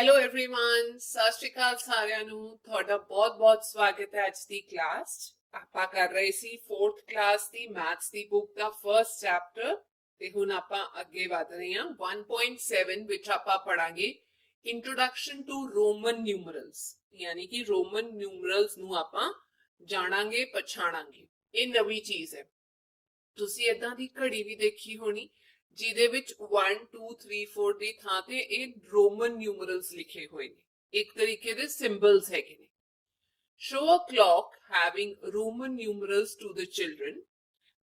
Hello everyone ਸਤਿ ਸ਼੍ਰੀ ਅਕਾਲ ਸਾਰਿਆਂ ਨੂੰ ਤੁਹਾਡਾ ਬਹੁਤ-ਬਹੁਤ ਸਵਾਗਤ ਹੈ ਅੱਜ ਦੀ ਕਲਾਸ 'ਚ। ਆਪਾਂ ਕਰ ਰਹੇ ਸੀ 4th ਕਲਾਸ ਦੀ ਮੈਥਸ ਦੀ ਬੁੱਕ ਦਾ ਫਰਸਟ ਚੈਪਟਰ ਤੇ ਹੁਣ ਆਪਾਂ ਅੱਗੇ ਵਧ ਰਹੇ ਹਾਂ 1.7 ਵਿੱਚ ਆਪਾਂ ਪੜਾਂਗੇ ਇੰਟਰੋਡਕਸ਼ਨ ਟੂ ਰੋਮਨ ਨਿਊਮਰਲਸ ਯਾਨੀ ਕਿ ਰੋਮਨ ਨਿਊਮਰਲਸ ਨੂੰ ਆਪਾਂ ਜਾਣਾਂਗੇ ਪਛਾਣਾਂਗੇ। ਇਹ ਨਵੀਂ ਚੀਜ਼ ਹੈ। ਤੁਸੀਂ ਇਦਾਂ ਦੀ ਘੜੀ ਵੀ ਦੇਖੀ ਹੋਣੀ ਜਿਹਦੇ ਵਿੱਚ 1 2 3 4 ਦੀ ਥਾਂ ਤੇ ਇਹ ਰੋਮਨ ਨਿਊਮਰਲਸ ਲਿਖੇ ਹੋਏ ਨੇ, ਇੱਕ ਤਰੀਕੇ ਦੇ ਸਿੰਬਲਸ ਹੈਗੇ ਨੇ। Show a clock having Roman numerals to the children,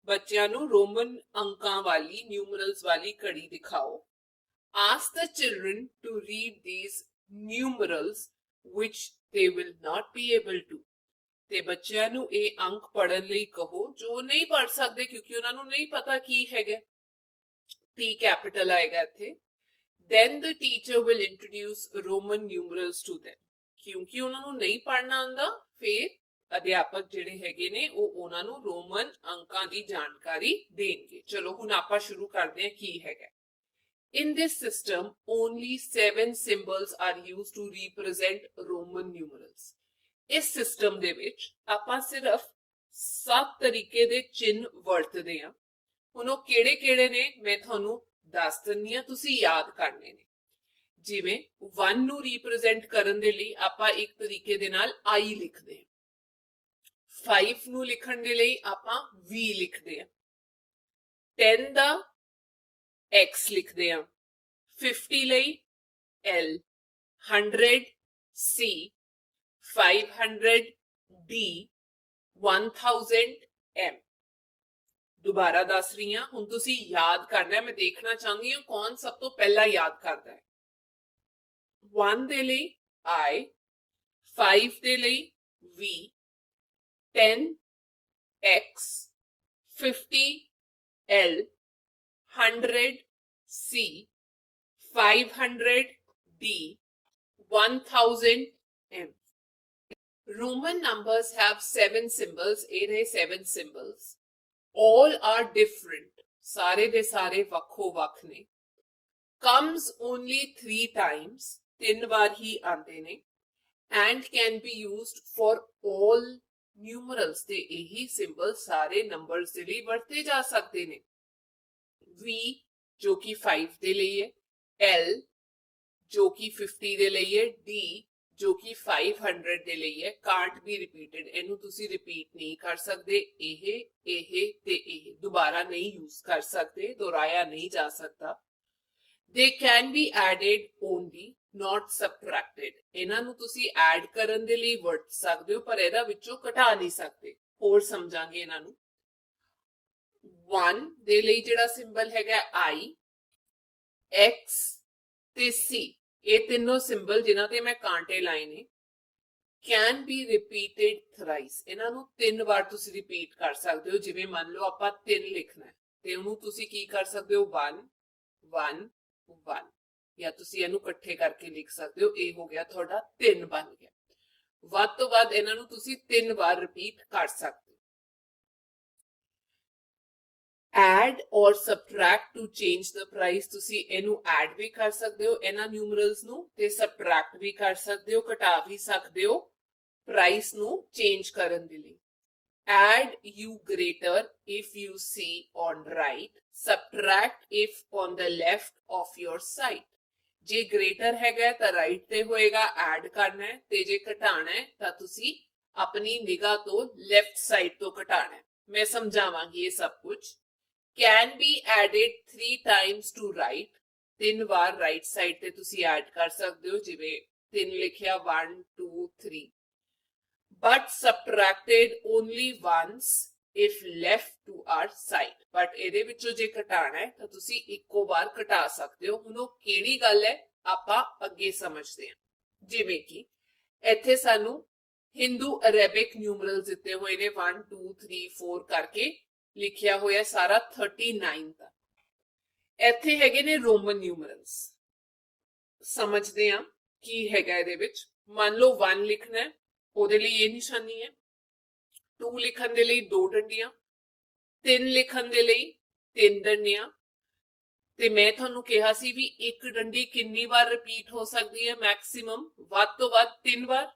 ਬੱਚਿਆਂ ਨੂੰ ਰੋਮਨ ਅੰਕਾਂ ਵਾਲੀ ਨਿਊਮਰਲਸ ਵਾਲੀ ਘੜੀ ਦਿਖਾਓ। Ask the children to read these numerals which they will not be able to, ਤੇ ਬੱਚਿਆਂ ਨੂੰ ਇਹ ਅੰਕ ਪੜਨ ਲਈ ਕਹੋ ਜੋ ਨਹੀਂ ਪੜ ਸਕਦੇ ਕਿਉਂਕਿ ਉਹਨਾਂ ਨੂੰ ਨਹੀਂ ਪਤਾ ਕੀ ਹੈਗਾ। P capital ਆਏਗਾ ਇੱਥੇ। Then the teacher will introduce Roman numerals to them, ਕਿਉਂਕਿ ਉਹਨਾਂ ਨੂੰ ਨਹੀਂ ਪੜਨਾ ਆਉਂਦਾ ਫਿਰ ਅਧਿਆਪਕ ਜਿਹੜੇ ਹੈਗੇ ਨੇ ਉਹ ਉਹਨਾਂ ਨੂੰ ਰੋਮਨ ਅੰਕਾਂ ਦੀ ਜਾਣਕਾਰੀ ਦੇਣਗੇ। ਚਲੋ ਹੁਣ ਆਪਾਂ ਸ਼ੁਰੂ ਕਰਦੇ ਹਾਂ ਕੀ ਹੈਗਾ। In this system, only 7 symbols are used to represent Roman numerals. ਇਸ ਸਿਸਟਮ ਦੇ ਵਿੱਚ ਆਪਾਂ ਸਿਰਫ 7 ਤਰੀਕੇ ਦੇ ਚਿੰਨ੍ਹ ਵਰਤਦੇ ਹਾਂ। ਹੁਣ ਉਹ ਕਿਹੜੇ ਨੇ ਮੈਂ ਤੁਹਾਨੂੰ ਦੱਸ ਦਿੰਨੀ ਆ, ਤੁਸੀਂ ਯਾਦ ਕਰਨੇ ਨੇ। ਜਿਵੇਂ 1 ਨੂੰ ਰਿਪਰੈਜ਼ੈਂਟ ਕਰਨ ਦੇ ਲਈ ਆਪਾਂ ਇੱਕ ਤਰੀਕੇ ਦੇ ਨਾਲ I ਲਿਖਦੇ ਹਾਂ। 5 ਨੂੰ ਲਿਖਣ ਦੇ ਲਈ ਆਪਾਂ V ਲਿਖਦੇ ਹਾਂ। 10 ਦਾ X ਲਿਖਦੇ ਹਾਂ। 50 ਲਈ L, 100 C, 500 D, 1000 M। ਦੁਬਾਰਾ ਦੱਸ ਰਹੀ ਹਾਂ, ਹੁਣ ਤੁਸੀਂ ਯਾਦ ਕਰਨਾ ਹੈ। ਮੈਂ ਦੇਖਣਾ ਚਾਹੁੰਦੀ ਹਾਂ ਕੌਣ ਸਭ ਤੋਂ ਪਹਿਲਾਂ ਯਾਦ ਕਰਦਾ ਹੈ। 1 ਦੇ ਲਈ I, 5 ਦੇ ਲਈ V, 10 X, 50 L, 100 C, 500 D, 1000 M. Roman numbers have 7 symbols. ਇਹ ਰਹੇ 7 symbols. All are different. ਸਾਰੇ ਦੇ ਸਾਰੇ ਵੱਖੋ ਵੱਖ ਨੇ। Comes only 3 times. 3 ਵਾਰ ਹੀ ਆਉਂਦੇ ਨੇ। And can be used for all numerals. ਤੇ ਇਹੀ ਸਿੰਬਲ ਸਾਰੇ ਨੰਬਰਸ ਦੇ ਲਈ ਵਰਤੇ ਜਾ ਸਕਦੇ ਨੇ। V ਜੋ ਕਿ 5 ਦੇ ਲਈ ਹੈ, L ਜੋ ਕਿ 50 ਦੇ ਲਈ ਹੈ, D ਜੋ ਕਿ 500 ਦੇ ਲਈ ਹੈ। ਕਾਂਟ ਬੀ ਰਿਪੀਟਡ, ਇਹਨੂੰ ਤੁਸੀਂ ਰਿਪੀਟ ਨਹੀਂ ਕਰ ਸਕਦੇ। ਇਹ ਤੇ ਇਹ ਦੁਬਾਰਾ ਨਹੀਂ ਯੂਜ਼ ਕਰ ਸਕਦੇ, ਦੁਹਰਾਇਆ ਨਹੀਂ ਜਾ ਸਕਦਾ। They can be added only, not subtracted. ਇਹਨਾਂ ਨੂੰ ਤੁਸੀਂ ਐਡ ਕਰਨ ਦੇ ਲਈ ਵਰਤ ਸਕਦੇ ਹੋ ਪਰ ਇਹਦਾ ਵਿੱਚੋਂ ਘਟਾ ਨਹੀਂ ਸਕਦੇ। ਹੋਰ ਸਮਝਾਂਗੇ ਇਹਨਾਂ ਨੂੰ। 1 ਦੇ ਲਈ ਜਿਹੜਾ ਸਿੰਬਲ ਹੈਗਾ I, X ਤੇ C, ਇਹ ਤਿੰਨੋਂ ਸਿੰਬਲ ਜਿਨ੍ਹਾਂ ਤੇ ਮੈਂ ਕਾਂਟੇ ਲਾਏ ਨੇ। ਕੈਨ ਬੀ ਰਿਪੀਟਡ ਥਰਾਈਸ, ਇਹਨਾਂ ਨੂੰ 3 ਵਾਰ ਤੁਸੀਂ ਰਿਪੀਟ ਕਰ ਸਕਦੇ ਹੋ। ਜਿਵੇਂ ਮੰਨ ਲਓ ਆਪਾਂ 3 ਲਿਖਣਾ ਹੈ ਤੇ ਉਹਨੂੰ ਤੁਸੀਂ ਕੀ ਕਰ ਸਕਦੇ ਹੋ 1 1 1, ਜਾਂ ਤੁਸੀਂ ਇਹਨੂੰ ਇਕੱਠੇ ਕਰਕੇ ਲਿਖ ਸਕਦੇ ਹੋ। ਇਹ ਹੋ ਗਿਆ ਤੁਹਾਡਾ 3 ਬਣ ਗਿਆ। ਵੱਧ ਤੋਂ ਵੱਧ ਇਹਨਾਂ ਨੂੰ ਤੁਸੀਂ 3 ਵਾਰ ਰਿਪੀਟ ਕਰ ਸਕਦੇ ਹੋ। Add or subtract to change the price, ਤੁਸੀਂ ਇਹਨੂੰ ਐਡ ਵੀ ਕਰ ਸਕਦੇ ਹੋ ਇਹਨਾਂ ਨਿਊਮਰਲਸ ਨੂੰ ਤੇ ਸਬਟਰੈਕਟ ਵੀ ਕਰ ਸਕਦੇ ਹੋ, ਘਟਾ ਵੀ ਸਕਦੇ ਹੋ ਪ੍ਰਾਈਸ ਨੂੰ ਚੇਂਜ ਕਰਨ ਦੇ ਲਈ। Add you greater if you see on right, subtract if on the left of your side. ਜੇ greater ਹੈਗਾ ਤਾਂ right ਤੇ ਹੋਏਗਾ, ਐਡ ਕਰਨਾ ਹੈ, ਤੇ ਜੇ ਘਟਾਣਾ ਹੈ ਤਾਂ ਤੁਸੀਂ ਆਪਣੀ ਨਿਗਾਹ ਤੋਂ left side ਤੋਂ ਘਟਾਣਾ ਹੈ। ਮੈਂ ਸਮਝਾਵਾਂਗੀ ਇਹ ਸਭ ਕੁਝ। Can be added 3 times to right, 3 war right side ਤੇ ਤੁਸੀਂ ਐਡ ਕਰ ਸਕਦੇ ਹੋ। ਜਿਵੇਂ 3 ਲਿਖਿਆ 1 2 3, but subtracted only once if left to our side. but ਇਹਦੇ ਵਿੱਚੋਂ ਜੇ ਘਟਾਣਾ ਹੈ ਤਾਂ ਤੁਸੀਂ ਇੱਕੋ ਵਾਰ ਘਟਾ ਸਕਦੇ ਹੋ। ਹੁਣ ਉਹ ਕਿਹੜੀ ਗੱਲ ਹੈ ਆਪਾਂ ਅੱਗੇ ਸਮਝਦੇ ਹਾਂ। ਜਿਵੇਂ ਕਿ ਇੱਥੇ ਸਾਨੂੰ ਹਿੰਦੂ ਅਰੇਬਿਕ ਨਿਊਮਰਲਸ ਦਿੱਤੇ ਹੋਏ ਨੇ 1 2 3 4 ਕਰਕੇ ਲਿਖਿਆ ਹੋਇਆ ਸਾਰਾ 39 ਤੱਕ। ਇੱਥੇ ਹੈਗੇ ਨੇ ਰੋਮਨ ਨਿਊਮਰਲਸ। ਸਮਝਦੇ ਹਾਂ ਕੀ ਹੈਗਾ ਇਹਦੇ ਵਿੱਚ। ਮੰਨ ਲਓ 1 ਲਿਖਣਾ ਹੈ, ਉਹਦੇ ਲਈ ਇਹ ਨਿਸ਼ਾਨੀ ਹੈ। 2 ਲਿਖਣ ਦੇ ਲਈ 2 ਡੰਡੀਆਂ, 3 ਲਿਖਣ ਦੇ ਲਈ 3 ਡੰਡੀਆਂ, ਤੇ ਮੈਂ ਤੁਹਾਨੂੰ ਕਿਹਾ ਸੀ ਵੀ ਇੱਕ ਡੰਡੀ ਕਿੰਨੀ ਵਾਰ ਰਿਪੀਟ ਹੋ ਸਕਦੀ ਹੈ ਮੈਕਸਿਮਮ, ਵੱਧ ਤੋਂ ਵੱਧ 3 ਵਾਰ।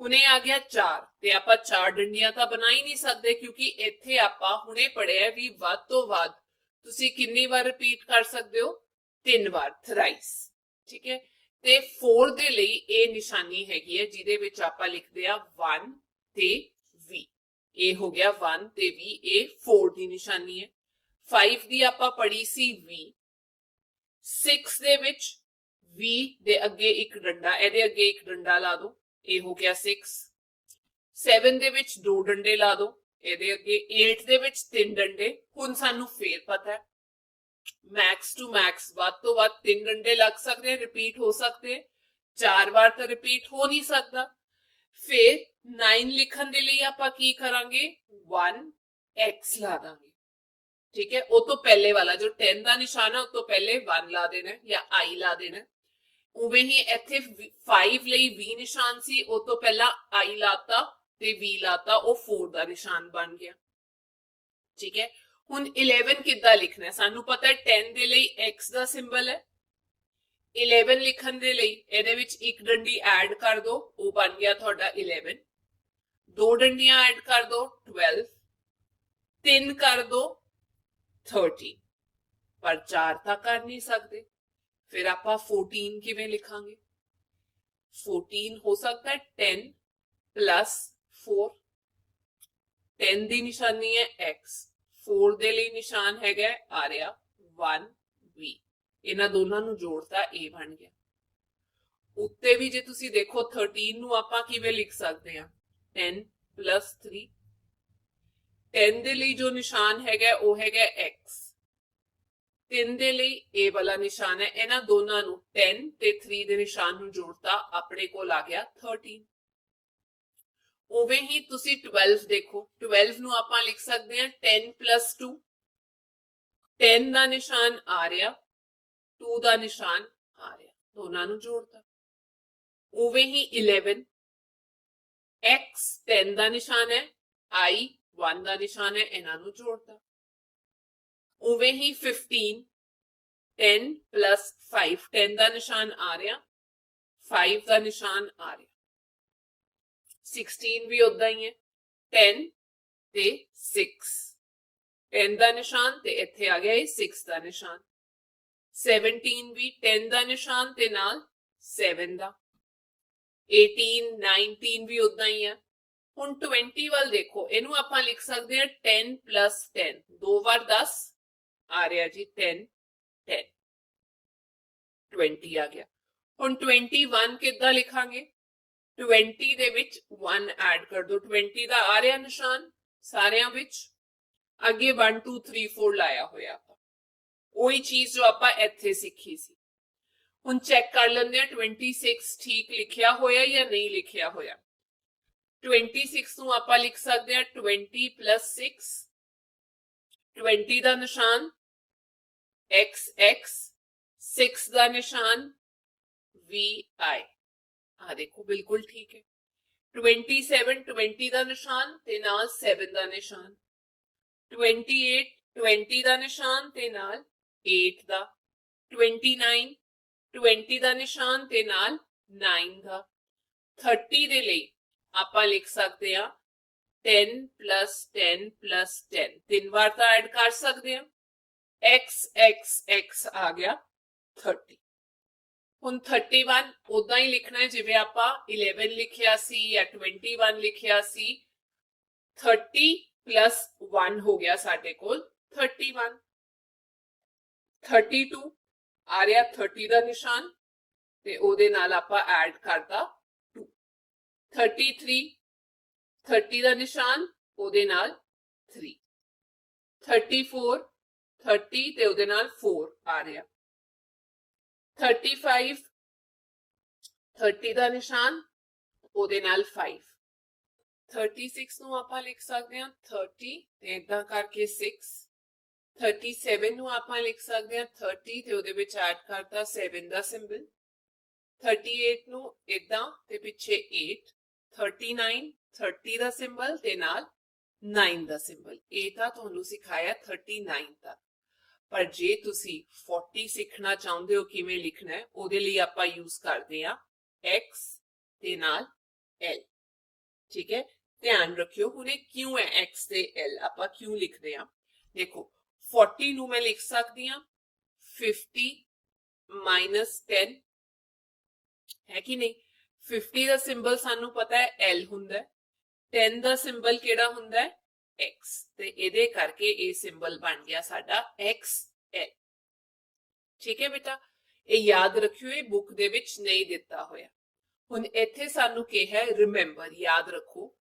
ਹੁਣੇ ਆ ਗਿਆ 4 ਤੇ ਆਪਾਂ 4 ਡੰਡੀਆਂ ਤਾਂ ਬਣਾ ਹੀ ਨਹੀਂ ਸਕਦੇ, ਕਿਉਂਕਿ ਇੱਥੇ ਆਪਾਂ ਹੁਣੇ ਪੜਿਆ ਵੀ ਵੱਧ ਤੋਂ ਵੱਧ ਤੁਸੀਂ ਕਿੰਨੀ ਵਾਰ ਰਿਪੀਟ ਕਰ ਸਕਦੇ ਹੋ, 3 ਵਾਰ, ਥਰਾਈਸ। ਠੀਕ ਹੈ, ਤੇ 4 ਦੇ ਲਈ ਇਹ ਨਿਸ਼ਾਨੀ ਹੈਗੀ ਹੈ ਜਿਹਦੇ ਵਿੱਚ ਆਪਾਂ ਲਿਖਦੇ ਆ 1 ਤੇ v। ਇਹ ਹੋ ਗਿਆ 1 ਤੇ v, ਇਹ 4 ਦੀ ਨਿਸ਼ਾਨੀ ਹੈ। 5 ਦੀ ਆਪਾਂ ਪੜੀ ਸੀ v। 6 ਦੇ ਵਿੱਚ v ਦੇ ਅੱਗੇ ਇੱਕ ਡੰਡਾ, ਇਹਦੇ ਅੱਗੇ ਇੱਕ ਡੰਡਾ ਲਾ ਦੋ, ਇਹ ਹੋ ਗਿਆ 6। 7 ਦੇ ਵਿੱਚ 2 ਡੰਡੇ ਲਾ ਦੋ, ਇਹਦੇ ਅੱਗੇ। 8 ਦੇ ਵਿੱਚ 3 ਡੰਡੇ। ਹੁਣ ਸਾਨੂੰ ਫੇਰ ਪਤਾ ਹੈ मैक्स टू मैक्स ਵੱਧ ਤੋਂ ਵੱਧ 3 ਡੰਡੇ ਲੱਗ ਸਕਦੇ हैं, रिपीट हो सकते हैं। 4 ਵਾਰ ਤਾਂ रिपीट हो नहीं सकता। फिर 9 लिखण ਦੇ ਲਈ ਆਪਾਂ ਕੀ ਕਰਾਂਗੇ, 1x ਲਾ ਦਾਂਗੇ। ठीक है, ਉਹ ਤੋਂ ਪਹਿਲੇ ਵਾਲਾ ਜੋ 10 ਦਾ ਨਿਸ਼ਾਨ ਹੈ, ਉਹ ਤੋਂ ਪਹਿਲੇ 1 ਲਾ ਦੇਣਾ ਜਾਂ i ਲਾ ਦੇਣਾ। ਉਵੇਂ ਹੀ ਇੱਥੇ 5 ਲਈ v ਨਿਸ਼ਾਨ ਸੀ, ਉਹ ਤੋਂ ਪਹਿਲਾਂ i ਲਾਤਾ ਤੇ v ਲਾਤਾ, ਉਹ 4 ਦਾ ਨਿਸ਼ਾਨ ਬਣ ਗਿਆ। ठीक है, ਹੁਣ 11 ਕਿੱਦਾਂ ਲਿਖਣਾ ਹੈ, ਸਾਨੂੰ ਪਤਾ ਹੈ 10 ਦੇ ਲਈ x ਦਾ ਸਿੰਬਲ ਹੈ। 11 ਲਿਖਣ ਦੇ ਲਈ ਇਹਦੇ ਵਿੱਚ ਇੱਕ ਡੰਡੀ ਐਡ ਕਰ ਦੋ, ਉਹ ਬਣ ਗਿਆ ਤੁਹਾਡਾ 11। 2 ਡੰਡੀਆਂ ਐਡ ਕਰ ਦੋ, 12। 3 ਕਰ ਦੋ, 13। ਪਰ 4 ਤਾਂ ਕਰ ਨਹੀਂ ਸਕਦੇ, ਫਿਰ ਆਪਾਂ 14 ਕਿਵੇਂ ਲਿਖਾਂਗੇ। 14 ਹੋ ਸਕਦਾ ਹੈ 10 plus 4। 10 ਦੀ ਨਿਸ਼ਾਨੀ ਹੈ x, 4 ਦੇ ਲਈ ਨਿਸ਼ਾਨ ਹੈਗਾ ਆ ਰਿਹਾ 1v। ਇਹਨਾਂ ਦੋਨਾਂ ਨੂੰ ਜੋੜਤਾ, ਇਹ ਬਣ ਗਿਆ। ਉੱਤੇ ਵੀ ਜੇ ਤੁਸੀਂ ਦੇਖੋ 13 ਨੂੰ ਆਪਾਂ ਕਿਵੇਂ ਲਿਖ ਸਕਦੇ ਹਾਂ, 10 plus 3। 10 ਦੇ ਲਈ ਜੋ ਨਿਸ਼ਾਨ ਹੈਗਾ ਉਹ ਹੈਗਾ x। 3 ਦੇ ਲਈ ਇਹ ਵਾਲਾ ਨਿਸ਼ਾਨ ਹੈ। ਇਹਨਾਂ ਦੋਨਾਂ ਨੂੰ 10 ਤੇ 3 ਦੇ ਨਿਸ਼ਾਨ ਨੂੰ ਜੋੜਤਾ, ਆਪਣੇ ਕੋਲ ਆ ਗਿਆ 13। ਉਵੇਂ ਹੀ ਤੁਸੀਂ 12 ਦੇਖੋ, 12 ਨੂੰ ਆਪਾਂ ਲਿਖ ਸਕਦੇ ਹਾਂ 10 plus 2। 10 ਦਾ ਨਿਸ਼ਾਨ ਆ ਰਿਹਾ, 2 ਦਾ ਨਿਸ਼ਾਨ ਆ ਰਿਹਾ, ਦੋਨਾਂ ਨੂੰ ਜੋੜਤਾ। ਉਵੇਂ ਹੀ 11, x 10 ਦਾ ਨਿਸ਼ਾਨ ਹੈ, i 1 ਦਾ ਨਿਸ਼ਾਨ ਹੈ, ਇਹਨਾਂ ਨੂੰ ਜੋੜਤਾ। ਉਵੇਂ ਹੀ 15, 10 plus 5, 10 ਦਾ ਨਿਸ਼ਾਨ ਆ ਰਿਹਾ, 5 ਦਾ ਨਿਸ਼ਾਨ ਆ ਰਿਹਾ। 16 ਵੀ ਉਦਾਂ ਹੀ ਹੈ, 10 ਤੇ 6। 10 ਦਾ ਨਿਸ਼ਾਨ ਤੇ ਇੱਥੇ ਆ ਗਿਆ ਇਹ 6 ਦਾ ਨਿਸ਼ਾਨ। 17 ਵੀ 10 ਦਾ ਨਿਸ਼ਾਨ ਤੇ ਨਾਲ 7 ਦਾ। 18, 19 ਵੀ ਉਦਾਂ ਹੀ ਹੈ। ਹੁਣ 20 ਵੱਲ ਦੇਖੋ, ਇਹਨੂੰ ਆਪਾਂ ਲਿਖ ਸਕਦੇ ਹਾਂ 10 plus 10। 2 ਵਾਰ 10 ਆ ਰਿਹਾ ਜੀ, 10 10 20 ਆ ਗਿਆ। ਹੁਣ 21 ਕਿੱਦਾਂ ਲਿਖਾਂਗੇ, 20 ਦੇ ਵਿੱਚ 1 ਐਡ ਕਰ ਦੋ। 20 ਦਾ ਆ ਰਿਹਾ ਨਿਸ਼ਾਨ ਸਾਰਿਆਂ ਵਿੱਚ, ਅੱਗੇ 1 2 3 4 ਲਾਇਆ ਹੋਇਆ ਆਪਾਂ, ਉਹੀ ਚੀਜ਼ ਜੋ ਆਪਾਂ ਇੱਥੇ ਸਿੱਖੀ ਸੀ। ਹੁਣ ਚੈੱਕ ਕਰ ਲੈਂਦੇ ਆ 26 ਠੀਕ ਲਿਖਿਆ ਹੋਇਆ ਜਾਂ ਨਹੀਂ ਲਿਖਿਆ ਹੋਇਆ। 26 ਨੂੰ ਆਪਾਂ ਲਿਖ ਸਕਦੇ ਆ 20 plus 6। 20 ਦਾ ਨਿਸ਼ਾਨ x, 6 ਦਾ ਨਿਸ਼ਾਨ vi। ਆ ਦੇਖੋ ਬਿਲਕੁਲ ਠੀਕ ਹੈ। 27 20 ਦਾ ਨਿਸ਼ਾਨ ਤੇ ਨਾਲ 7 ਦਾ ਨਿਸ਼ਾਨ। 28 20 ਦਾ ਨਿਸ਼ਾਨ ਤੇ ਨਾਲ 8 ਦਾ। 29 20 ਦਾ ਨਿਸ਼ਾਨ ਤੇ ਨਾਲ 9 ਦਾ। 30 ਦੇ ਲਈ ਆਪਾਂ ਲਿਖ ਸਕਦੇ ਹਾਂ 10 plus 10 plus 10। 3 ਵਾਰ ਤਾਂ ਐਡ ਕਰ ਸਕਦੇ ਹਾਂ। x ਆ ਗਿਆ 30। ਹੁਣ 31 ਉਦਾਂ ਹੀ ਲਿਖਣਾ ਹੈ ਜਿਵੇਂ ਆਪਾਂ 11 ਲਿਖਿਆ ਸੀ ਜਾਂ 21 ਲਿਖਿਆ ਸੀ। 30 plus 1 ਹੋ ਗਿਆ ਸਾਡੇ ਕੋਲ 31। 32 ਆ ਰਿਹਾ 30 ਦਾ ਨਿਸ਼ਾਨ ਤੇ ਉਹਦੇ ਨਾਲ ਆਪਾਂ ਐਡ ਕਰਤਾ 2। 33 30 ਦਾ ਨਿਸ਼ਾਨ ਉਹਦੇ ਨਾਲ 3। 34 30 ਤੇ ਉਹਦੇ ਨਾਲ 4 ਆ ਰਿਹਾ। 35 30 ਦਾ ਨਿਸ਼ਾਨ ਉਹਦੇ ਨਾਲ 5। 36 ਨੂੰ ਆਪਾਂ ਲਿਖ ਸਕਦੇ ਹਾਂ 30 ਤੇ ਇਦਾਂ ਕਰਕੇ 6। 37 ਨੂੰ ਆਪਾਂ ਲਿਖ ਸਕਦੇ ਹਾਂ 30 ਤੇ ਉਹਦੇ ਵਿੱਚ ਐਡ ਕਰਤਾ 7 ਦਾ ਸਿੰਬਲ। 38 ਨੂੰ ਇਦਾਂ ਤੇ ਪਿੱਛੇ 8। 39 30 ਦਾ ਸਿੰਬਲ ਤੇ ਨਾਲ 9 ਦਾ ਸਿੰਬਲ। ਇਹ ਤਾਂ ਤੁਹਾਨੂੰ ਸਿਖਾਇਆ 39 ਤੱਕ, पर जे तुसी 40 सीखना चाहते हो किवें लिखना है ਉਹਦੇ ਲਈ ਆਪਾਂ यूज करते हैं x ਤੇ ਨਾਲ l। ठीक है, ध्यान रखियो हुणे क्यों है x ਤੇ l ਆਪਾਂ क्यों लिखते हैं। देखो 40 ਨੂੰ मैं लिख सकती हाँ 50 माइनस 10 है कि नहीं। 50 ਦਾ ਸਿੰਬਲ ਸਾਨੂੰ ਪਤਾ ਹੈ l ਹੁੰਦਾ ਹੈ, 10 ਦਾ ਸਿੰਬਲ ਕਿਹੜਾ ਹੁੰਦਾ ਹੈ x, ਤੇ ਇਹਦੇ ਕਰਕੇ ਇਹ ਸਿੰਬਲ ਬਣ ਗਿਆ ਸਾਡਾ xl। ਠੀਕ ਹੈ ਬੇਟਾ, ਇਹ ਯਾਦ ਰੱਖਿਓ, ਇਹ ਬੁੱਕ ਦੇ ਵਿੱਚ ਨਹੀਂ ਦਿੱਤਾ ਹੋਇਆ। ਹੁਣ ਇੱਥੇ ਸਾਨੂੰ ਕਿਹਾ ਹੈ ਰਿਮੈਂਬਰ, ਯਾਦ ਰੱਖੋ,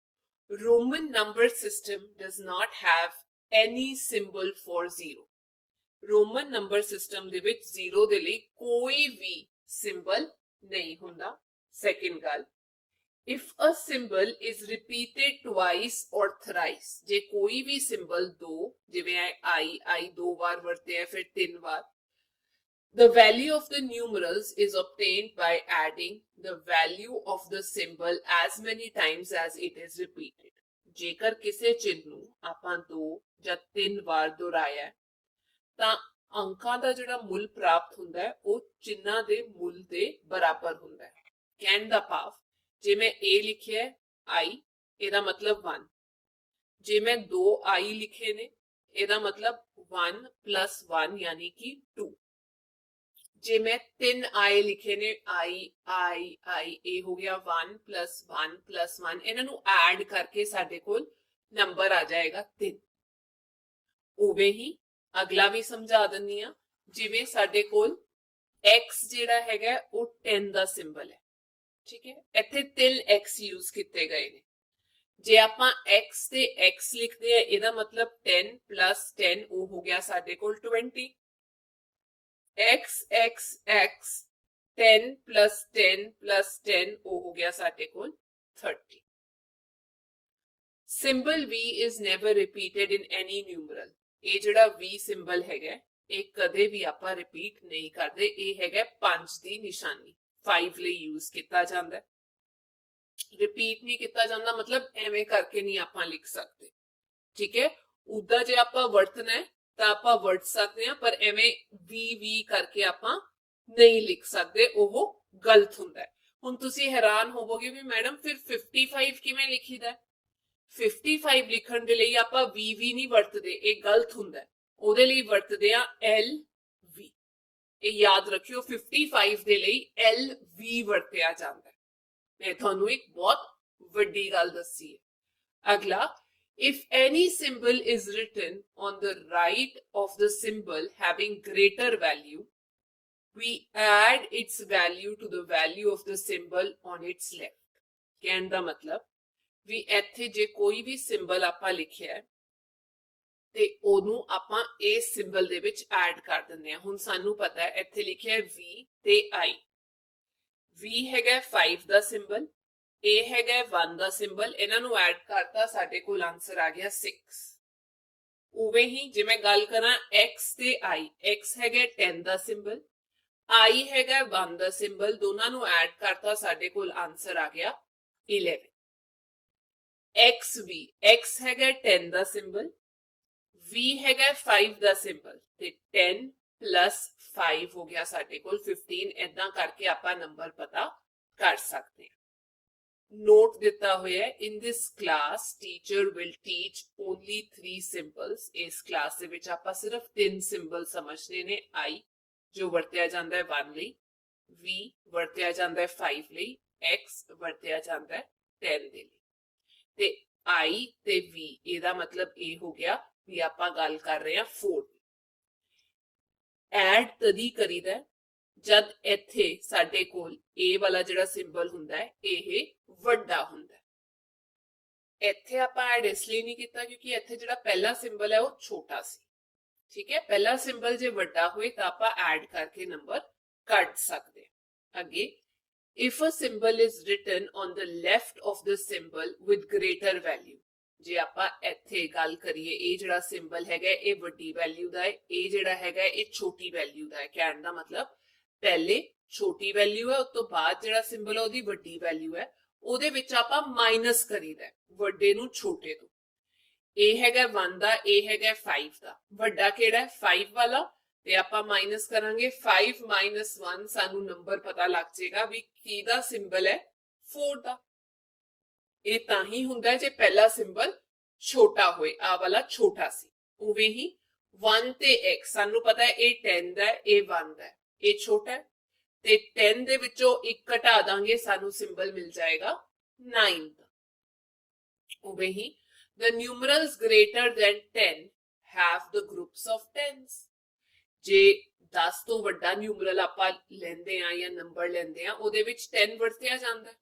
Roman number system does not have any symbol for zero। Roman number system ਦੇ ਵਿੱਚ zero ਦੇ ਲਈ ਕੋਈ ਵੀ ਸਿੰਬਲ ਨਹੀਂ ਹੁੰਦਾ। Second ਗੱਲ, if a symbol is repeated twice or thrice, ਜੇ ਕੋਈ ਵੀ ਸਿੰਬਲ ਦੋ, ਜਿਵੇਂ I ਦੋ ਵਾਰ ਵਰਤੇ ਹੈ ਫਿਰ 3 ਵਾਰ, the value of the numerals is obtained by adding the value of the symbol as many times as it is repeated। ਜੇਕਰ ਕਿਸੇ ਚਿੰਨ੍ਹ ਨੂੰ ਆਪਾਂ 2 ਜਾਂ 3 ਵਾਰ ਦੁਹਰਾਇਆ ਤਾਂ ਅੰਕਾਂ ਦਾ ਜਿਹੜਾ ਮੁੱਲ ਪ੍ਰਾਪਤ ਹੁੰਦਾ ਹੈ ਉਹ ਚਿੰਨ੍ਹਾਂ ਦੇ ਮੁੱਲ ਦੇ ਬਰਾਬਰ ਹੁੰਦਾ ਹੈ। ਕਹਿਣ ਦਾ ਭਾਵ, ਜੇ ਮੈਂ a ਲਿਖਿਆ ਹੈ I, ਇਹਦਾ ਮਤਲਬ 1। ਜੇ ਮੈਂ 2 I ਲਿਖੇ ਨੇ ਇਹਦਾ ਮਤਲਬ 1 plus 1 यानी कि 2। ਜੇ ਮੈਂ 3 I ਲਿਖੇ ਨੇ I ਇਹ ਹੋ ਗਿਆ 1 plus 1 plus 1, ਇਹਨਾਂ ਨੂੰ ਐਡ ਕਰਕੇ ਸਾਡੇ ਕੋਲ ਨੰਬਰ ਆ ਜਾਏਗਾ 3। ਉਵੇਂ ਹੀ ਅਗਲਾ ਵੀ ਸਮਝਾ ਦਿੰਨੀ ਆ, ਜਿਵੇਂ ਸਾਡੇ ਕੋਲ x ਜਿਹੜਾ ਹੈਗਾ ਉਹ 10 ਦਾ ਸਿੰਬਲ ਹੈ। ठीक है, ਇੱਥੇ 3x यूज ਕੀਤੇ ਗਏ ਨੇ। ਜੇ ਆਪਾਂ x ਤੇ x ਲਿਖਦੇ ਆ ਇਹਦਾ ਮਤਲਬ 10 plus 10 ਉਹ ਹੋ ਗਿਆ ਸਾਡੇ ਕੋਲ 20। x 10 plus 10 plus 10 ਉਹ ਹੋ ਗਿਆ ਸਾਡੇ ਕੋਲ 30। symbol v is never repeated in any numeral। ਇਹ ਜਿਹੜਾ v ਸਿੰਬਲ ਹੈਗਾ ਇਹ ਕਦੇ ਵੀ ਆਪਾਂ ਰਿਪੀਟ ਨਹੀਂ ਕਰਦੇ। ਇਹ ਹੈਗਾ 5 ਦੀ ਨਿਸ਼ਾਨੀ, 5 ਲਈ यूज ਕੀਤਾ ਜਾਂਦਾ ਹੈ, ਰਿਪੀਟ ਨਹੀਂ ਕੀਤਾ ਜਾਂਦਾ, ਮਤਲਬ ਐਵੇਂ ਕਰਕੇ ਨਹੀਂ ਆਪਾਂ ਲਿਖ ਸਕਦੇ। ਠੀਕ ਹੈ, ਉਦਾਂ ਜੇ ਆਪਾਂ ਵਰਤਣਾ ਹੈ ਤਾਂ ਆਪਾਂ ਵਰਤ ਸਕਦੇ ਹਾਂ, ਪਰ ਐਵੇਂ ਵੀ ਕਰਕੇ ਆਪਾਂ ਨਹੀਂ ਲਿਖ ਸਕਦੇ, ਉਹ ਗਲਤ ਹੁੰਦਾ ਹੈ। ਹੁਣ ਤੁਸੀਂ ਹੈਰਾਨ ਹੋਵੋਗੇ ਵੀ ਮੈਡਮ ਫਿਰ 55 ਕਿਵੇਂ ਲਿਖੀਦਾ ਹੈ। 55 ਲਿਖਣ ਦੇ ਲਈ ਆਪਾਂ ਵੀ ਨਹੀਂ ਵਰਤਦੇ, ਇਹ ਗਲਤ ਹੁੰਦਾ ਹੈ। ਉਹਦੇ ਲਈ ਵਰਤਦੇ ਆ LV। ਇਹ ਯਾਦ ਰੱਖਿਓ, 55 ਦੇ ਲਈ LV ਵਰਤਿਆ ਜਾਂਦਾ ਹੈ। ਮੈਂ ਤੁਹਾਨੂੰ ਇੱਕ ਬਹੁਤ ਵੱਡੀ ਗੱਲ ਦੱਸੀ ਹੈ। ਅਗਲਾ, if any symbol is written on the right of the symbol having greater value, we add its value to the value of the symbol on its left। ਕਹਿਣ ਦਾ ਮਤਲਬ ਵੀ ਇੱਥੇ ਜੇ ਕੋਈ ਵੀ ਸਿੰਬਲ ਆਪਾਂ ਲਿਖਿਆ ਤੇ ਉਹਨੂੰ ਆਪਾਂ ਇਸ ਸਿੰਬਲ ਦੇ ਵਿੱਚ ਐਡ ਕਰ ਦਿੰਦੇ ਆ। ਹੁਣ ਸਾਨੂੰ ਪਤਾ ਹੈ ਇੱਥੇ ਲਿਖਿਆ V ਤੇ I। V ਹੈਗਾ 5 ਦਾ ਸਿੰਬਲ, A ਹੈਗਾ 1 ਦਾ ਸਿੰਬਲ, ਇਹਨਾਂ ਨੂੰ ਐਡ ਕਰਤਾ ਸਾਡੇ ਕੋਲ ਆਨਸਰ ਆ ਗਿਆ 6। ਉਵੇਂ ਹੀ ਜੇ ਮੈਂ ਗੱਲ ਕਰਾਂ X ਤੇ I, X ਹੈਗਾ 10 ਦਾ ਸਿੰਬਲ, I ਹੈਗਾ 1 ਦਾ ਸਿੰਬਲ, ਦੋਨਾਂ ਨੂੰ ਐਡ ਕਰਤਾ ਸਾਡੇ ਕੋਲ ਆਨਸਰ ਆ ਗਿਆ 11। XV, X ਹੈਗਾ 10 ਦਾ ਸਿੰਬਲ, V ਹੈਗਾ 5 ਦਾ ਸਿੰਬਲ, ਤੇ 10 plus 5 ਹੋ ਗਿਆ ਸਾਡੇ ਕੋਲ 15। ਏਦਾਂ ਕਰਕੇ ਆਪਾਂ ਨੰਬਰ ਪਤਾ ਕਰ ਸਕਦੇ ਹਾਂ। ਨੋਟ ਦਿੱਤਾ ਹੋਇਆ ਹੈ, in this class teacher will teach only 3 symbols। ਇਸ ਕਲਾਸ ਦੇ ਵਿੱਚ ਆਪਾਂ ਸਿਰਫ 3 ਸਿੰਬਲ ਸਮਝਨੇ ਨੇ। I ਜੋ ਵਰਤਿਆ ਜਾਂਦਾ ਹੈ 1 ਲਈ, V ਵਰਤਿਆ ਜਾਂਦਾ ਹੈ 5 ਲਈ, X ਵਰਤਿਆ ਜਾਂਦਾ ਹੈ 10 ਦੇ ਲਈ। ਤੇ I ਤੇ V ਇਹਦਾ ਮਤਲਬ ਇਹ ਹੋ ਗਿਆ ਵੀ ਆਪਾਂ ਗੱਲ ਕਰ ਰਹੇ ਹਾਂ 4 ਦੀ। ਐਡ ਤਦੀ ਕਰੀਦਾ ਜਦ ਇੱਥੇ ਸਾਡੇ ਕੋਲ A ਵਾਲਾ ਜਿਹੜਾ ਸਿੰਬਲ ਹੁੰਦਾ ਹੈ ਇਹ ਵੱਡਾ ਹੁੰਦਾ ਹੈ। ਇੱਥੇ ਆਪਾਂ ਐਡ ਇਸ ਲਈ ਨਹੀਂ ਕੀਤਾ ਕਿਉਂਕਿ ਇੱਥੇ ਜਿਹੜਾ ਪਹਿਲਾ ਸਿੰਬਲ ਹੈ ਉਹ ਛੋਟਾ ਸੀ। ਠੀਕ ਹੈ, ਪਹਿਲਾ ਸਿੰਬਲ ਜੇ ਵੱਡਾ ਹੋਏ ਤਾਂ ਆਪਾਂ ਐਡ ਕਰਕੇ ਨੰਬਰ ਕੱਢ ਸਕਦੇ ਹਾਂ। ਅੱਗੇ, if a symbol is written on the left of the symbol with greater value, ਜੇ ਆਪਾਂ ਇੱਥੇ ਗੱਲ ਕਰੀਏ ਇਹ ਜਿਹੜਾ ਸਿੰਬਲ ਹੈਗਾ ਇਹ ਵੱਡੀ ਵੈਲਿਊ ਦਾ ਹੈ, ਇਹ ਜਿਹੜਾ ਹੈਗਾ ਇਹ ਛੋਟੀ ਵੈਲਿਊ ਦਾ ਹੈ। ਕਹਿਣ ਦਾ ਮਤਲਬ ਪਹਿਲੇ ਛੋਟੀ ਵੈਲਿਊ ਹੈ, ਉਸ ਤੋਂ ਬਾਅਦ ਜਿਹੜਾ ਸਿੰਬਲ ਹੈ ਉਹਦੀ ਵੱਡੀ ਵੈਲਿਊ ਹੈ, ਉਹਦੇ ਵਿੱਚ ਆਪਾਂ ਮਾਈਨਸ ਕਰੀਦਾ ਵੱਡੇ ਨੂੰ ਛੋਟੇ ਤੋਂ। ਇਹ ਹੈਗਾ 1 ਦਾ, ਇਹ ਹੈਗਾ 5 ਦਾ। ਵੱਡਾ ਕਿਹੜਾ ਹੈ 5 ਵਾਲਾ, ਤੇ ਆਪਾਂ ਮਾਈਨਸ ਕਰਾਂਗੇ 5 1 ਸਾਨੂੰ ਨੰਬਰ ਪਤਾ ਲੱਗ ਜਾਏਗਾ ਵੀ ਕਿਹਦਾ ਸਿੰਬਲ ਹੈ 4 ਦਾ। ਇਹ ਤਾਂ ਹੀ ਹੁੰਦਾ ਜੇ ਪਹਿਲਾ ਸਿੰਬਲ ਛੋਟਾ ਹੋਏ, ਆ ਵਾਲਾ ਛੋਟਾ ਸੀ। ਉਵੇਂ ਹੀ 1 ਤੇ x ਸਾਨੂੰ ਪਤਾ ਹੈ ਇਹ 10 ਦਾ ਹੈ, ਇਹ 1 ਦਾ ਹੈ, ਇਹ ਛੋਟਾ ਹੈ ਤੇ 10 ਦੇ ਵਿੱਚੋਂ 1 ਘਟਾ ਦਾਂਗੇ ਸਾਨੂੰ ਸਿੰਬਲ ਮਿਲ ਜਾਏਗਾ 9 ਦਾ। ਉਵੇਂ ਹੀ the numerals greater than 10 have the groups of tens। ਜੇ 10 ਤੋਂ ਵੱਡਾ ਨਿਊਮਰਲ ਆਪਾਂ ਲੈਂਦੇ ਆ ਜਾਂ ਨੰਬਰ ਲੈਂਦੇ ਆ ਉਹਦੇ ਵਿੱਚ 10 ਵਰਤਿਆ ਜਾਂਦਾ ਹੈ,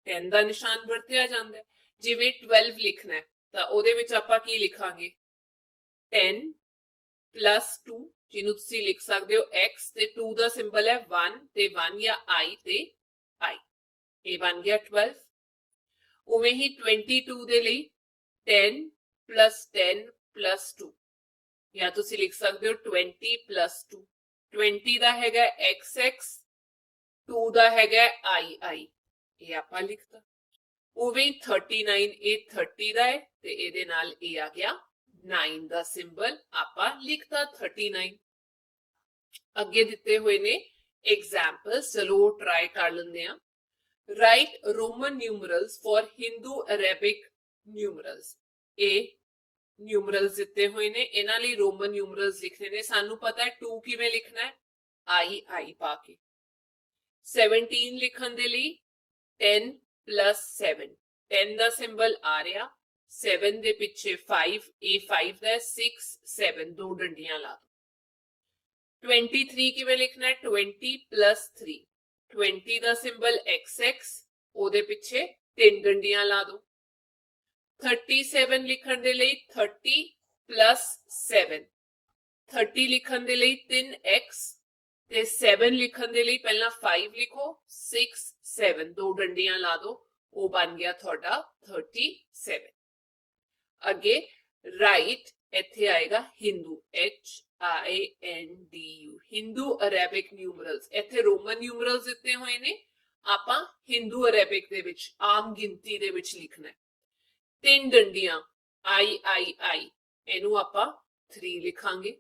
10 ਦਾ ਨਿਸ਼ਾਨ ਵਰਤਿਆ ਜਾਂਦਾ ਹੈ। ਜਿਵੇਂ 12 ਲਿਖਣਾ ਹੈ ਤਾਂ ਉਹਦੇ ਵਿੱਚ ਆਪਾਂ ਕੀ ਲਿਖਾਂਗੇ 10 plus 2, ਜਿਹਨੂੰ ਤੁਸੀਂ ਲਿਖ ਸਕਦੇ ਹੋ x ਤੇ 2 ਦਾ ਸਿੰਬਲ ਹੈ 1 ਤੇ 1 ਜਾਂ i ਤੇ i, ਇਹ ਬਣ ਗਿਆ 12। ਉਵੇਂ ਹੀ 22 ਦੇ ਲਈ 10 plus 10 plus 2, ਜਾਂ ਤੁਸੀਂ ਲਿਖ ਸਕਦੇ ਹੋ 20 plus 2। 20 ਦਾ ਹੈਗਾ xx, 2 ਦਾ ਹੈਗਾ i, ਇਹ ਆਪਾਂ ਲਿਖਤਾ। ਉਵੇਂ 39 ਇਹ 30 ਦਾ ਹੈ ਤੇ ਇਹਦੇ ਨਾਲ ਇਹ ਆ ਗਿਆ 9 ਦਾ ਸਿੰਬਲ, ਆਪਾਂ ਲਿਖਤਾ 39। ਅੱਗੇ ਦਿੱਤੇ ਹੋਏ ਨੇ ਐਗਜ਼ਾਮਪਲਸ, ਚਲੋ ਟਰਾਈ ਕਰ ਲੈਂਦੇ ਆ। Write Roman numerals for Hindu Arabic numerals. ਇਹ ਨਿਊਮਰਲਸ ਦਿੱਤੇ ਹੋਏ ਨੇ, ਇਹਨਾਂ ਲਈ ਰੋਮਨ ਨਿਊਮਰਲਸ ਲਿਖਣੇ ਨੇ। ਸਾਨੂੰ ਪਤਾ ਹੈ 2 ਕਿਵੇਂ ਲਿਖਣਾ ਹੈ, i ਪਾ ਕੇ। 17 ਲਿਖਣ ਦੇ ਲਈ 10 plus 7, 10 ਦਾ ਸਿੰਬਲ ਆ ਰਿਹਾ, 7 ਦੇ ਪਿੱਛੇ 5, ਇਹ 5 ਦਾ 6 7, ਦੋ ਡੰਡੀਆਂ ਲਾ ਦੋ। 23 ਕਿਵੇਂ ਲਿਖਣਾ ਹੈ 20 plus 3, 20 ਦਾ ਸਿੰਬਲ xx, ਉਹਦੇ ਪਿੱਛੇ 3 ਡੰਡੀਆਂ ਲਾ ਦੋ। 37 ਲਿਖਣ ਦੇ ਲਈ 30 plus 7, 30 ਲਿਖਣ ਦੇ ਲਈ 3x ਤੇ 7 ਲਿਖਣ ਦੇ ਲਈ ਪਹਿਲਾਂ 5 ਲਿਖੋ, 6 7, ਦੋ ਡੰਡੀਆਂ ਲਾ ਦੋ, ਉਹ ਬਣ ਗਿਆ ਤੁਹਾਡਾ 37। ਅੱਗੇ ਰਾਈਟ ਇੱਥੇ ਆਏਗਾ ਹਿੰਦੂ, HINDU, ਹਿੰਦੂ ਅਰੈਬਿਕ ਨਿਊਮਰਲਸ। ਇੱਥੇ ਰੋਮਨ ਨਿਊਮਰਲਸ ਦਿੱਤੇ ਹੋਏ ਨੇ, ਆਪਾਂ ਹਿੰਦੂ ਅਰੈਬਿਕ ਦੇ ਵਿੱਚ ਆਮ ਗਿਣਤੀ ਦੇ ਵਿੱਚ ਲਿਖਣਾ ਹੈ। 3 ਡੰਡੀਆਂ I, ਇਹਨੂੰ ਆਪਾਂ 3 ਲਿਖਾਂਗੇ।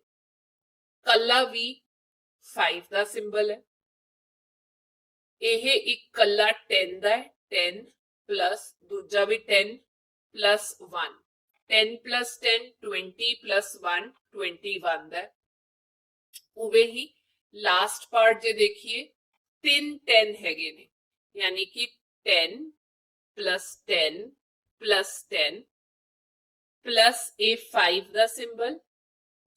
ਕੱਲਾ V 5 ਦਾ ਸਿੰਬਲ ਹੈ। ਇਹ ਇੱਕ ਕੱਲਾ 10 ਦਾ ਹੈ, 10 plus ਦੂਜਾ ਵੀ 10 plus 1, 10 plus 10 20 plus 1 21 ਦਾ ਹੈ। ਉਵੇਂ ਹੀ ਲਾਸਟ ਪਾਰਟ ਜੇ ਦੇਖੀਏ 3 10 ਹੈਗੇ ਨੇ, ਯਾਨੀ ਕਿ 10 plus 10 plus 10 plus ਇਹ 5 ਦਾ ਸਿੰਬਲ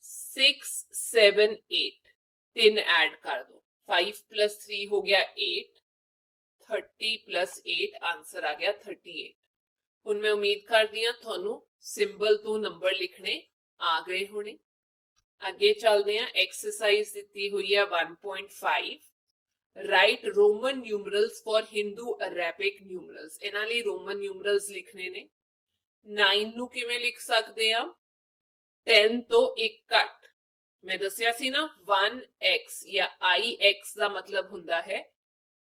6 7 8, 3 ਐਡ ਕਰ ਦੋ, 5 plus 3 ਹੋ ਗਿਆ 8, 30 plus 8 ਆਂਸਰ ਆ ਗਿਆ 38। ਹੁਣ ਮੈਂ ਉਮੀਦ ਕਰਦੀ ਹਾਂ ਤੁਹਾਨੂੰ ਸਿੰਬਲ ਤੋਂ ਨੰਬਰ ਲਿਖਣੇ ਆ ਗਏ ਹੋਣੇ। ਅੱਗੇ ਚੱਲਦੇ ਹਾਂ, ਐਕਸਰਸਾਈਜ਼ ਦਿੱਤੀ ਹੋਈ ਹੈ 1.5, right Roman numerals for Hindu Arabic ਨਿਊਮਰਲਸ। ਇਹਨਾਂ ਲਈ ਰੋਮਨ ਨਿਊਮਰਲਸ ਲਿਖਣੇ ਨੇ। 9 ਨੂੰ ਕਿਵੇਂ ਲਿਖ ਸਕਦੇ ਆ 10 ਤੋਂ 1 ਘੱਟ। ਮੈਂ ਦੱਸਿਆ ਸੀ ਨਾ 1x ਜਾਂ ix ਦਾ ਮਤਲਬ ਹੁੰਦਾ ਹੈ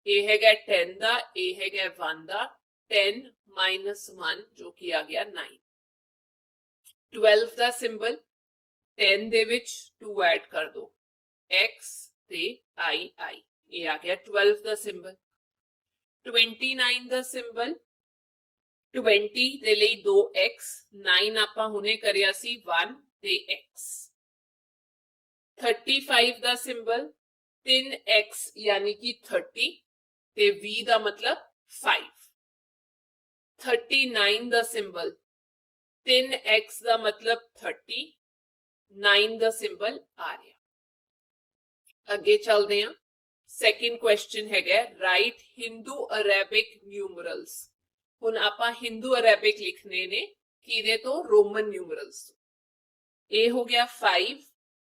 ਇਹ ਹੈਗਾ 10 ਦਾ, ਇਹ ਹੈਗਾ 1 ਦਾ, 10 minus 1 ਜੋ ਕਿ ਆ ਗਿਆ 9। 12 ਦਾ ਸਿੰਬਲ 10 ਦੇ ਵਿੱਚ 2 ਐਡ ਕਰ ਦੋ, x ਤੇ i, ਇਹ ਆ ਗਿਆ 12 ਦਾ ਸਿੰਬਲ। 29 ਦਾ ਸਿੰਬਲ 20 ਦੇ ਲਈ 2x, 9 ਆਪਾਂ ਹੁਣੇ ਕਰਿਆ ਸੀ 1 ਤੇ x। 35 ਦਾ ਸਿੰਬਲ 3x ਯਾਨੀ ਕਿ 30 ਤੇ v ਦਾ ਮਤਲਬ 5। 39 ਦਾ ਸਿੰਬਲ 3x ਦਾ ਮਤਲਬ 30, 9 ਦਾ ਸਿੰਬਲ ਆ ਰਿਹਾ। ਅੱਗੇ ਚੱਲਦੇ ਹਾਂ, ਸੈਕਿੰਡ ਕੁਐਸਚਨ ਹੈਗਾ ਰਾਈਟ ਹਿੰਦੂ ਅਰੈਬਿਕ ਨਿਊਮਰਲਸ। ਹੁਣ ਆਪਾਂ ਹਿੰਦੂ ਅਰੈਬਿਕ ਲਿਖਣੇ ਨੇ ਕਿਹਦੇ ਤੋਂ, ਰੋਮਨ ਨਿਊਮਰਲਸ। ਇਹ ਹੋ ਗਿਆ 5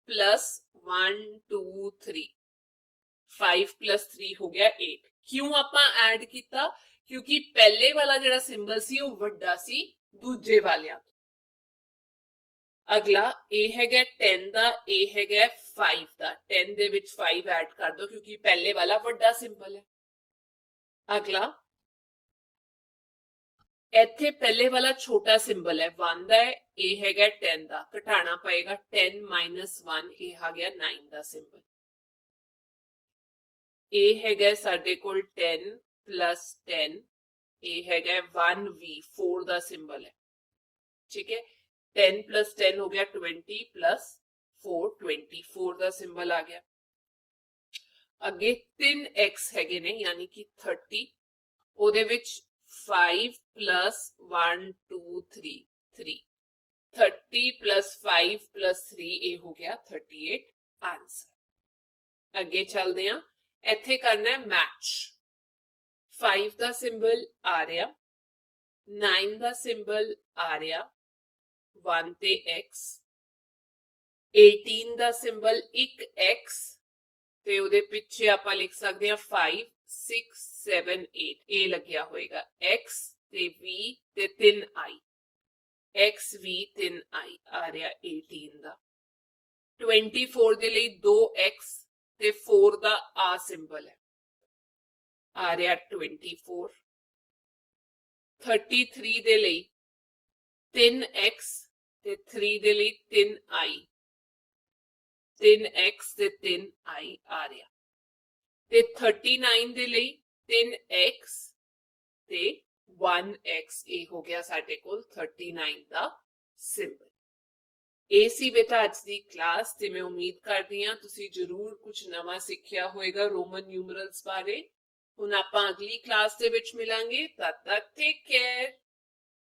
plus 1 2 3, 5 plus 3 ਹੋ ਗਿਆ 8। ਕਿਉਂ ਆਪਾਂ ਐਡ ਕੀਤਾ, ਕਿਉਂਕਿ ਪਹਿਲੇ ਵਾਲਾ ਜਿਹੜਾ ਸਿੰਬਲ ਸੀ ਉਹ ਵੱਡਾ ਸੀ ਦੂਜੇ ਵਾਲਿਆਂ ਤੋਂ। ਅਗਲਾ ਇਹ ਹੈਗਾ 10 ਦਾ, ਇਹ ਹੈਗਾ 5 ਦਾ, 10 ਦੇ ਵਿੱਚ 5 ਐਡ ਕਰ ਦੋ ਕਿਉਂਕਿ ਪਹਿਲੇ ਵਾਲਾ ਵੱਡਾ ਸਿੰਬਲ ਹੈ। ਅਗਲਾ ਇੱਥੇ ਪਹਿਲੇ ਵਾਲਾ ਛੋਟਾ ਸਿੰਬਲ ਹੈ 1 ਦਾ, ਇਹ ਹੈਗਾ 10 ਦਾ, ਘਟਾਣਾ ਪਏਗਾ 10 ਮਾਈਨਸ 1, ਇਹ ਆ ਗਿਆ 9 ਦਾ ਸਿੰਬਲ। ਇਹ ਹੈਗਾ ਸਾਡੇ ਕੋਲ 10 ਪਲੱਸ 10, ਇਹ ਹੈਗਾ 1v, 4 ਦਾ ਸਿੰਬਲ ਹੈ। ठीक है, 10 प्लस 10 हो गया 20 प्लस 4 24 ਦਾ ਸਿੰਬਲ ਆ ਗਿਆ। ਅੱਗੇ 3x ਹੈਗੇ ਨੇ ਯਾਨੀ ਕਿ 30, ਉਹਦੇ ਵਿੱਚ 5 plus 1 2 3 3, 30 plus 5 plus 3 ਇਹ ਹੋ ਗਿਆ 38 ਆਨਸਰ। ਅੱਗੇ ਚੱਲਦੇ ਹਾਂ, ਇੱਥੇ ਕਰਨਾ ਹੈ ਮੈਚ। 5 ਦਾ ਸਿੰਬਲ ਆ ਰਿਹਾ, 9 ਦਾ ਸਿੰਬਲ ਆ ਰਿਹਾ, 1 ਤੇ x, 18 ਦਾ ਸਿੰਬਲ ਇੱਕ x ਤੇ ਉਹਦੇ ਪਿੱਛੇ ਆਪਾਂ ਲਿਖ ਸਕਦੇ ਹਾਂ 5 6 7 8, ਇਹ ਲੱਗਿਆ ਹੋਏਗਾ x ਤੇ v ਤੇ 3i, x v 3i ਆ ਰਿਹਾ 18 ਦਾ। 24 ਦੇ ਲਈ 2x ਤੇ 4 ਦਾ ਆ ਸਿੰਬਲ ਹੈ, ਆ ਰਿਹਾ 24। 33 ਦੇ ਲਈ 3x ਤੇ 3 ਦੇ ਲਈ 3i, 3x ਤੇ 3i ਆ ਰਿਹਾ। ਤੇ 39 ਦੇ ਲਈ 3x ਤੇ 1x, ਇਹ ਹੋ ਗਿਆ ਸਾਡੇ ਕੋਲ 39 ਦਾ ਸਿੰਬਲ। ਇਹ ਸੀ ਬੇਟਾ ਅੱਜ ਦੀ ਕਲਾਸ ਤੇ ਮੈਂ ਉਮੀਦ ਕਰਦੀ ਹਾਂ ਤੁਸੀਂ ਜ਼ਰੂਰ ਕੁਝ ਨਵਾਂ ਸਿੱਖਿਆ ਹੋਵੇਗਾ ਰੋਮਨ ਨਿਊਮਰਲਸ ਬਾਰੇ। ਹੁਣ ਆਪਾਂ ਅਗਲੀ ਕਲਾਸ ਦੇ ਵਿੱਚ ਮਿਲਾਂਗੇ, ਤਦ ਤੱਕ ਟੇਕ ਕੇਅਰ।